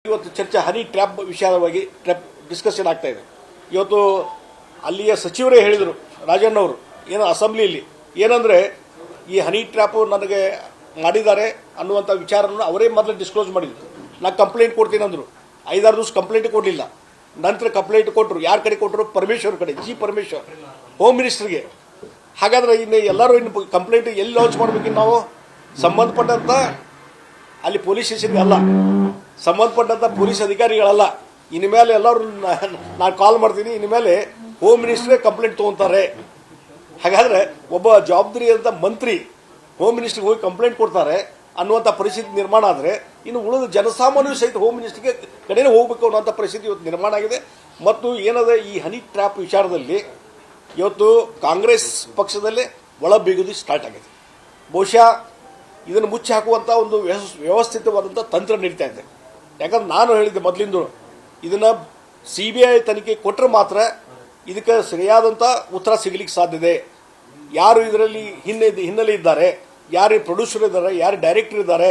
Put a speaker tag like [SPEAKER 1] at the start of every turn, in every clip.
[SPEAKER 1] ಇವತ್ತು ಚರ್ಚೆ honey trap ವಿಷಯವಾಗಿ ಡಿಸ್ಕಷನ್ ಆಗ್ತಾ ಇದೆ. ಇವತ್ತು ಅಲ್ಲಿಯ ಸಚಿವರೇ ಹೇಳಿದರು, ರಾಜಣ್ಣ ಅವರು ಏನೋ ಅಸೆಂಬ್ಲಿಯಲ್ಲಿ ಏನಂದ್ರೆ ಈ ಹನಿ ಟ್ರ್ಯಾಪ್ ನನಗೆ ಮಾಡಿದ್ದಾರೆ ಅನ್ನುವಂಥ ವಿಚಾರವನ್ನು ಅವರೇ ಮೊದಲು ಡಿಸ್ಕ್ಲೋಸ್ ಮಾಡಿದ್ರು. ನಾನು ಕಂಪ್ಲೇಂಟ್ ಕೊಡ್ತೀನಿ ಅಂದರು. 5-6 ದಿವಸ ಕಂಪ್ಲೇಂಟ್ ಕೊಡಲಿಲ್ಲ. ನಂತರ ಕಂಪ್ಲೇಂಟ್ ಕೊಟ್ಟರು. ಯಾರ ಕಡೆ ಕೊಟ್ಟರು? ಪರಮೇಶ್ವರ್ ಕಡೆ, ಜಿ ಪರಮೇಶ್ವರ್, ಹೋಮ್ ಮಿನಿಸ್ಟರ್ಗೆ. ಹಾಗಾದ್ರೆ ಇನ್ನು ಎಲ್ಲರೂ ಇನ್ನು ಕಂಪ್ಲೇಂಟ್ ಎಲ್ಲಿ ಲಾಂಚ್ ಮಾಡಬೇಕಿನ್ನು ನಾವು? ಸಂಬಂಧಪಟ್ಟಂತ ಅಲ್ಲಿ ಪೊಲೀಸ್ ಸ್ಟೇಷನ್ಗೆ ಅಲ್ಲ, ಸಂಬಂಧಪಟ್ಟಂತ ಪೊಲೀಸ್ ಅಧಿಕಾರಿಗಳಲ್ಲ. ಇನ್ಮೇಲೆ ಎಲ್ಲರೂ ನಾನು ಕಾಲ್ ಮಾಡ್ತೀನಿ, ಇನ್ಮೇಲೆ ಹೋಮ್ ಮಿನಿಸ್ಟ್ರೇ ಕಂಪ್ಲೇಂಟ್ ತಗೊಂತಾರೆ. ಹಾಗಾದ್ರೆ ಒಬ್ಬ ಜವಾಬ್ದಾರಿ ಅಂತ ಮಂತ್ರಿ ಹೋಮ್ ಮಿನಿಸ್ಟರ್ಗೆ ಹೋಗಿ ಕಂಪ್ಲೇಂಟ್ ಕೊಡ್ತಾರೆ ಅನ್ನುವಂಥ ಪರಿಸ್ಥಿತಿ ನಿರ್ಮಾಣ ಆದರೆ ಇನ್ನು ಉಳಿದ ಜನಸಾಮಾನ್ಯರು ಸಹಿತ ಹೋಮ್ ಮಿನಿಸ್ಟರ್ಗೆ ಕಡೆನೇ ಹೋಗಬೇಕು ಅನ್ನುವಂಥ ಪರಿಸ್ಥಿತಿ ಇವತ್ತು ನಿರ್ಮಾಣ ಆಗಿದೆ. ಮತ್ತು ಏನದ ಈ ಹನಿ ಟ್ರ್ಯಾಪ್ ವಿಚಾರದಲ್ಲಿ ಇವತ್ತು ಕಾಂಗ್ರೆಸ್ ಪಕ್ಷದಲ್ಲೇ ಒಳ ಬೀಗುದಿ ಸ್ಟಾರ್ಟ್ ಆಗಿದೆ. ಬಹುಶಃ ಇದನ್ನು ಮುಚ್ಚಿ ಹಾಕುವಂಥ ಒಂದು ವ್ಯವಸ್ಥಿತವಾದಂಥ ತಂತ್ರ ನಡೀತಾ ಇದೆ. ಯಾಕಂದ್ರೆ ನಾನು ಹೇಳಿದ್ದೆ ಮೊದಲಿಂದ, ಇದನ್ನು CBI ತನಿಖೆ ಕೊಟ್ಟರೆ ಮಾತ್ರ ಇದಕ್ಕೆ ಸರಿಯಾದಂಥ ಉತ್ತರ ಸಿಗಲಿಕ್ಕೆ ಸಾಧ್ಯತೆ. ಯಾರು ಇದರಲ್ಲಿ ಹಿನ್ನೆಲೆ ಇದ್ದಾರೆ, ಯಾರು ಪ್ರೊಡ್ಯೂಸರ್ ಇದ್ದಾರೆ, ಯಾರು ಡೈರೆಕ್ಟರ್ ಇದ್ದಾರೆ,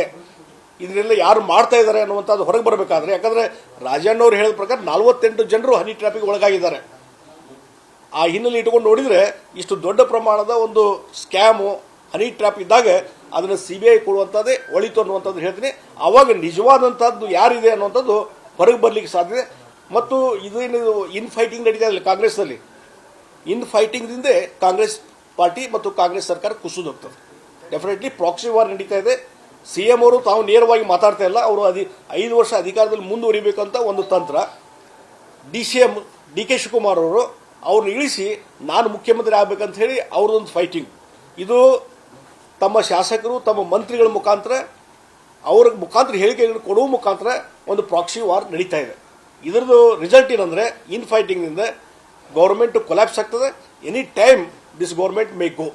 [SPEAKER 1] ಇದನ್ನೆಲ್ಲ ಯಾರು ಮಾಡ್ತಾ ಇದ್ದಾರೆ ಅನ್ನುವಂಥದ್ದು ಹೊರಗೆ ಬರಬೇಕಾದ್ರೆ, ಯಾಕಂದರೆ ರಾಜಣ್ಣ ಅವರು ಹೇಳಿದ ಪ್ರಕಾರ 48 ಜನರು ಹನಿ ಟ್ರ್ಯಾಪಿಗೆ ಒಳಗಾಗಿದ್ದಾರೆ. ಆ ಹಿನ್ನೆಲೆ ಇಟ್ಕೊಂಡು ನೋಡಿದರೆ ಇಷ್ಟು ದೊಡ್ಡ ಪ್ರಮಾಣದ ಒಂದು ಸ್ಕ್ಯಾಮು ಹನಿ ಟ್ರ್ಯಾಪ್ ಇದ್ದಾಗ ಅದನ್ನು CBI ಕೊಡುವಂಥದ್ದೇ ಒಳಿತು ಅನ್ನುವಂಥದ್ದು ಹೇಳ್ತೀನಿ. ಆವಾಗ ನಿಜವಾದಂಥದ್ದು ಯಾರಿದೆ ಅನ್ನುವಂಥದ್ದು ಹೊರಗೆ ಬರಲಿಕ್ಕೆ ಸಾಧ್ಯತೆ. ಮತ್ತು ಇದೇನು ಇನ್ ಫೈಟಿಂಗ್ ನಡೀತಾ ಇಲ್ಲ ಕಾಂಗ್ರೆಸ್ನಲ್ಲಿ, ಇನ್ ಫೈಟಿಂಗ್ದಿಂದ ಕಾಂಗ್ರೆಸ್ ಪಾರ್ಟಿ ಮತ್ತು ಕಾಂಗ್ರೆಸ್ ಸರ್ಕಾರ ಕುಸಿದು ಹೋಗ್ತದೆ. ಡೆಫಿನೆಟ್ಲಿ ಪ್ರಾಕ್ಸಿ ವಾರ್ ನಡೀತಾ ಇದೆ. CM ಅವರು ತಾವು ನೇರವಾಗಿ ಮಾತಾಡ್ತಾ ಇಲ್ಲ. ಅವರು 5 ವರ್ಷ ಅಧಿಕಾರದಲ್ಲಿ ಮುಂದುವರಿಬೇಕಂತ ಒಂದು ತಂತ್ರ. DCM DK ಶಿವಕುಮಾರ್ ಅವರು ಅವ್ರನ್ನ ಇಳಿಸಿ ನಾನು ಮುಖ್ಯಮಂತ್ರಿ ಆಗಬೇಕಂತ ಹೇಳಿ ಅವ್ರದೊಂದು ಫೈಟಿಂಗ್. ಇದು ತಮ್ಮ ಶಾಸಕರು ತಮ್ಮ ಮಂತ್ರಿಗಳ ಮುಖಾಂತರ ಅವ್ರ ಮುಖಾಂತರ ಹೇಳಿಕೆಗಳನ್ನು ಕೊಡುವ ಮುಖಾಂತರ ಒಂದು ಪ್ರಾಕ್ಸಿ ವಾರ್ ನಡೀತಾ ಇದೆ. ಇದರದ್ದು ರಿಸಲ್ಟ್ ಏನಂದ್ರೆ ಇನ್ ಫೈಟಿಂಗ್ನಿಂದ ಗೌರ್ಮೆಂಟ್ ಕೊಲ್ಯಾಪ್ಸ್ ಆಗ್ತದೆ. Any time this government may go.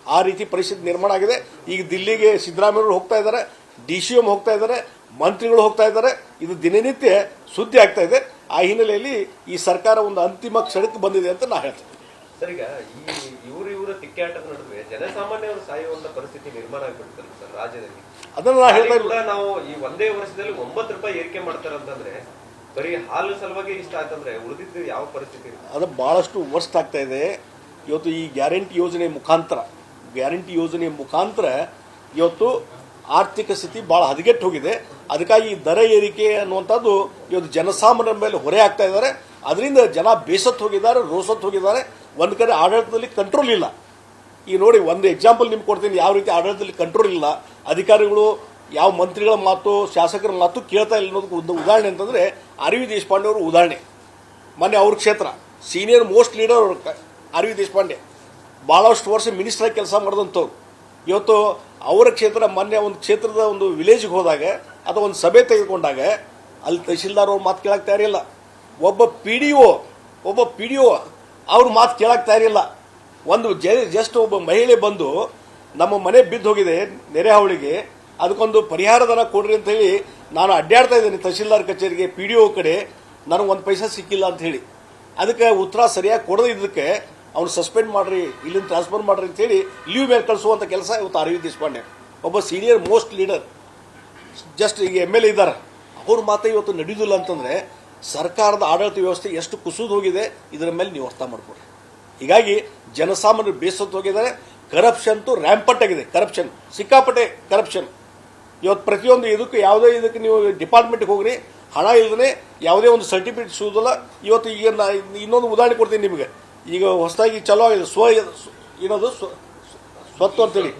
[SPEAKER 1] ಆ ರೀತಿ ಪರಿಸ್ಥಿತಿ ನಿರ್ಮಾಣ ಆಗಿದೆ. ಈಗ ದಿಲ್ಲಿಗೆ ಸಿದ್ದರಾಮಯ್ಯವರು ಹೋಗ್ತಾ ಇದ್ದಾರೆ, DCM ಹೋಗ್ತಾ ಇದ್ದಾರೆ, ಮಂತ್ರಿಗಳು ಹೋಗ್ತಾ ಇದ್ದಾರೆ. ಇದು ದಿನನಿತ್ಯ ಸುದ್ದಿ ಆಗ್ತಾ ಇದೆ. ಆ ಹಿನ್ನೆಲೆಯಲ್ಲಿ ಈ ಸರ್ಕಾರ ಒಂದು ಅಂತಿಮ ಕ್ಷಣಕ್ಕೆ ಬಂದಿದೆ ಅಂತ ನಾ ಹೇಳ್ತೇನೆ.
[SPEAKER 2] ಸರ್, ಈಗ ಇವರ ತಿಕ್ಕಾಟದ ನಡುವೆ ಜನಸಾಮಾನ್ಯರು ಸಾಯುವಂತ ಪರಿಸ್ಥಿತಿ ನಿರ್ಮಾಣ ಆಗಿಬಿಡ್ತಾರೆ ಸರ್ ರಾಜ್ಯದಲ್ಲಿ.
[SPEAKER 1] ಅದನ್ನ ನಾ ಹೇಳ್ತಾ ಇಲ್ಲ.
[SPEAKER 2] ನಾವು ಈ ಒಂದೇ ವರ್ಷದಲ್ಲಿ 9 ರೂಪಾಯಿ ಏರಿಕೆ ಮಾಡ್ತಾರೆ ಅಂತಂದ್ರೆ ಬರೀ ಹಾಲು ಸಲುವಾಗಿ ಇಷ್ಟ ಆಯ್ತಂದ್ರೆ ಉಳಿದಿದ್ದು ಯಾವ ಪರಿಸ್ಥಿತಿ?
[SPEAKER 1] ಅದು ಬಹಳಷ್ಟು ವರ್ಸ್ಟ್ ಆಗ್ತಾ ಇದೆ. ಇವತ್ತು ಈ ಗ್ಯಾರಂಟಿ ಯೋಜನೆ ಮುಖಾಂತರ ಇವತ್ತು ಆರ್ಥಿಕ ಸ್ಥಿತಿ ಬಹಳ ಹದಗೆಟ್ಟು ಹೋಗಿದೆ. ಅದಕ್ಕಾಗಿ ದರ ಏರಿಕೆ ಅನ್ನುವಂಥದ್ದು ಇವತ್ತು ಜನಸಾಮಾನ್ಯರ ಮೇಲೆ ಹೊರೆ ಆಗ್ತಾ ಇದ್ದಾರೆ. ಅದರಿಂದ ಜನ ಬೇಸತ್ತು ಹೋಗಿದ್ದಾರೆ, ರೋಸತ್ತು ಹೋಗಿದ್ದಾರೆ. ಒಂದು ಕಡೆ ಆಡಳಿತದಲ್ಲಿ ಕಂಟ್ರೋಲ್ ಇಲ್ಲ. ಈಗ ನೋಡಿ, ಒಂದು ಎಕ್ಸಾಂಪಲ್ ನಿಮ್ಗೆ ಕೊಡ್ತೀನಿ, ಯಾವ ರೀತಿ ಆಡಳಿತದಲ್ಲಿ ಕಂಟ್ರೋಲ್ ಇಲ್ಲ. ಅಧಿಕಾರಿಗಳು ಯಾವ ಮಂತ್ರಿಗಳ ಮಾತು ಶಾಸಕರ ಮಾತು ಕೇಳ್ತಾ ಇಲ್ಲ ಅನ್ನೋದಕ್ಕೆ ಒಂದು ಉದಾಹರಣೆ ಅಂತಂದ್ರೆ ಆರ್.ವಿ. ದೇಶಪಾಂಡೆ ಅವರು ಉದಾಹರಣೆ. ಮೊನ್ನೆ ಅವ್ರ ಕ್ಷೇತ್ರ ಸೀನಿಯರ್ ಮೋಸ್ಟ್ ಲೀಡರ್ ಆರ್.ವಿ. ದೇಶಪಾಂಡೆ ಬಹಳಷ್ಟು ವರ್ಷ ಮಿನಿಸ್ಟರ್ ಆಗಿ ಕೆಲಸ ಮಾಡಿದಂಥವ್ರು. ಇವತ್ತು ಅವರ ಕ್ಷೇತ್ರ ಮೊನ್ನೆ ಒಂದು ಕ್ಷೇತ್ರದ ಒಂದು ವಿಲೇಜ್ಗೆ ಹೋದಾಗ ಅಥವಾ ಒಂದು ಸಭೆ ತೆಗೆದುಕೊಂಡಾಗ ಅಲ್ಲಿ ತಹಶೀಲ್ದಾರ್ ಅವ್ರ ಮಾತು ಕೇಳಕ್ಕೆ ತಯಾರಿಲ್ಲ. ಒಬ್ಬ ಪಿ ಡಿ ಒ ಅವ್ರ ಮಾತು ಕೇಳಕ್ಕೆ ತಯಾರಿಲ್ಲ. ಒಂದು ಜಸ್ಟ್ ಒಬ್ಬ ಮಹಿಳೆ ಬಂದು ನಮ್ಮ ಮನೆ ಬಿದ್ದು ಹೋಗಿದೆ ನೆರೆ ಹಾವಳಿಗೆ, ಅದಕ್ಕೊಂದು ಪರಿಹಾರಧನ ಕೊಡ್ರಿ ಅಂತ ಹೇಳಿ ನಾನು ಅಡ್ಡಾಡ್ತಾ ಇದ್ದೇನೆ ತಹಶೀಲ್ದಾರ್ ಕಚೇರಿಗೆ, PDO ಕಡೆ, ನನಗೆ 1 ಪೈಸಾ ಸಿಕ್ಕಿಲ್ಲ ಅಂತ ಹೇಳಿ. ಅದಕ್ಕೆ ಉತ್ತರ ಸರಿಯಾಗಿ ಕೊಡದೇ ಇದ್ದಕ್ಕೆ ಅವ್ನು ಸಸ್ಪೆಂಡ್ ಮಾಡ್ರಿ, ಇಲ್ಲಿಂದ ಟ್ರಾನ್ಸ್ಫರ್ ಮಾಡ್ರಿ ಅಂತ ಹೇಳಿ ಲೀವ್ ಮೇಲೆ ಕಳಿಸುವಂತ ಕೆಲಸ ಇವತ್ತು ಆರ್.ವಿ. ದೇಶಪಾಂಡೆ ಒಬ್ಬ ಸೀನಿಯರ್ ಮೋಸ್ಟ್ ಲೀಡರ್, ಜಸ್ಟ್ ಈಗ MLA ಇದ್ದಾರೆ, ಅವ್ರ ಮಾತು ಇವತ್ತು ನಡೆಯುವುದಿಲ್ಲ ಅಂತಂದ್ರೆ ಸರ್ಕಾರದ ಆಡಳಿತ ವ್ಯವಸ್ಥೆ ಎಷ್ಟು ಕುಸಿದು ಹೋಗಿದೆ ಇದರ ಮೇಲೆ ನೀವು ಅರ್ಥ ಮಾಡ್ಕೊಡ್ರಿ. ಹೀಗಾಗಿ ಜನಸಾಮಾನ್ಯರು ಬೇಸತ್ತು ಹೋಗಿದ್ದಾರೆ. ಕರಪ್ಷನ್ ರ್ಯಾಂಪಟ್ ಆಗಿದೆ. ಕರಪ್ಷನ್ ಸಿಕ್ಕಾಪಟ್ಟೆ ಕರಪ್ಷನ್. ಇವತ್ತು ಪ್ರತಿಯೊಂದು ಯಾವುದೇ ಇದಕ್ಕೆ ನೀವು ಡಿಪಾರ್ಟ್ಮೆಂಟ್ಗೆ ಹೋಗ್ರಿ, ಹಣ ಇಲ್ಲದೇ ಯಾವುದೇ ಒಂದು ಸರ್ಟಿಫಿಕೇಟ್ ಸಿಗೋದಿಲ್ಲ. ಇವತ್ತು ಈಗ ಇನ್ನೊಂದು ಉದಾಹರಣೆ ಕೊಡ್ತೀನಿ ನಿಮಗೆ. ಈಗ ಹೊಸದಾಗಿ ಚಲೋ ಆಗಿದೆ ಏನದು ಸ್ವತ್ತು ಅಂತೇಳಿ,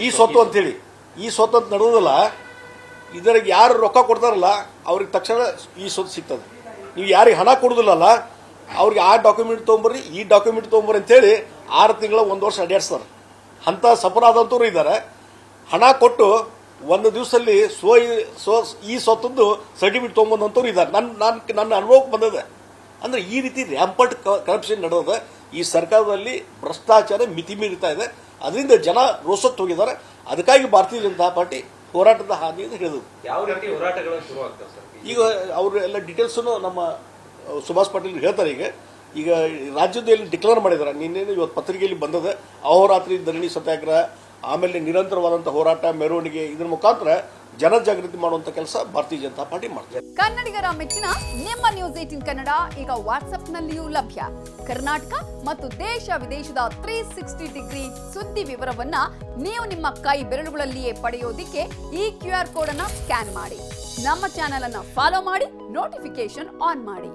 [SPEAKER 1] ಈ ಸ್ವತ್ತು ಅಂತೇಳಿ, ಈ ಸ್ವತ್ತು ಅಂತ ನಡೆಯೋದಿಲ್ಲ. ಇದರಿಗೆ ಯಾರು ರೊಕ್ಕ ಕೊಡ್ತಾರಲ್ಲ ಅವ್ರಿಗೆ ತಕ್ಷಣ ಈ ಸ್ವತ್ತು ಸಿಗ್ತದೆ. ನೀವು ಯಾರಿಗೆ ಹಣ ಕೊಡೋದಿಲ್ಲಲ್ಲ ಅವ್ರಿಗೆ ಆ ಡಾಕ್ಯುಮೆಂಟ್ ತೊಗೊಂಬರ್ರಿ, ಈ ಡಾಕ್ಯುಮೆಂಟ್ ತೊಗೊಂಬರ್ರಿ ಅಂತೇಳಿ 6 ತಿಂಗಳ 1 ವರ್ಷ ಅಡ್ಡಾಡ್ಸ್ತಾರೆ. ಅಂಥ ಸಫರಾದಂಥವ್ರು ಇದ್ದಾರೆ. ಹಣ ಕೊಟ್ಟು 1 ದಿವಸದಲ್ಲಿ ಈ ಸ್ವತ್ತದ್ದು ಸರ್ಟಿಫಿಕೇಟ್ ತೊಗೊಂಬಂದಂಥವ್ರು ಇದ್ದಾರೆ. ನನ್ನ ಅನುಭವಕ್ಕೆ ಬಂದಿದೆ. ಅಂದ್ರೆ ಈ ರೀತಿ ರ್ಯಾಂಪಟ್ ಕರಪ್ಷನ್ ನಡೆದ ಈ ಸರ್ಕಾರದಲ್ಲಿ ಭ್ರಷ್ಟಾಚಾರ ಮಿತಿ ಮೀರಿತಾ ಇದೆ. ಅದರಿಂದ ಜನ ರೋಸತ್ತು ಹೋಗಿದ್ದಾರೆ. ಅದಕ್ಕಾಗಿ ಭಾರತೀಯ ಜನತಾ ಪಾರ್ಟಿ ಹೋರಾಟದ ಹಾದಿ ಅಂತ ಹೇಳಿದ್ರು.
[SPEAKER 2] ಯಾವ ರೀತಿ ಹೋರಾಟಗಳು ಶುರು ಆಗ್ತವೆ ಸರ್?
[SPEAKER 1] ಈಗ ಅವರು ಎಲ್ಲ ಡೀಟೇಲ್ಸ್ ನಮ್ಮ ಸುಭಾಷ್ ಪಾಟೀಲ್ ಹೇಳ್ತಾರೆ. ಈಗ ರಾಜ್ಯದಲ್ಲಿ ಡಿಕ್ಲೇರ್ ಮಾಡಿದ್ದಾರೆ. ನಿನ್ನೆ ಇವತ್ತು ಪತ್ರಿಕೆಯಲ್ಲಿ ಬಂದದ ಅಹೋರಾತ್ರಿ ಧರಣಿ ಸತ್ಯಾಗ್ರಹ, ಆಮೇಲೆ ನಿರಂತರವಾದಂತಹ ಹೋರಾಟ, ಮೆರವಣಿಗೆ, ಇದರ ಮುಖಾಂತರ ಜನಜಾಗೃತಿ ಮಾಡುವಂಥ ಕೆಲಸ ಭಾರತೀಯ ಜನತಾ ಪಾರ್ಟಿ ಮಾಡ್ತಾರೆ.
[SPEAKER 3] ಕನ್ನಡಿಗರ ಮೆಚ್ಚಿನ ನಿಮ್ಮ ನ್ಯೂಸ್ 18 ಕನ್ನಡ ಈಗ ವಾಟ್ಸ್ಆಪ್ನಲ್ಲಿಯೂ ಲಭ್ಯ. ಕರ್ನಾಟಕ ಮತ್ತು ದೇಶ ವಿದೇಶದ 360 ಡಿಗ್ರಿ ಸುದ್ದಿ ವಿವರವನ್ನ ನೀವು ನಿಮ್ಮ ಕೈ ಬೆರಳುಗಳಲ್ಲಿಯೇ ಪಡೆಯೋದಿಕ್ಕೆ ಈ QR ಕೋಡ್ ಅನ್ನ ಸ್ಕ್ಯಾನ್ ಮಾಡಿ. ನಮ್ಮ ಚಾನೆಲ್ ಅನ್ನ ಫಾಲೋ ಮಾಡಿ, ನೋಟಿಫಿಕೇಶನ್ ಆನ್ ಮಾಡಿ.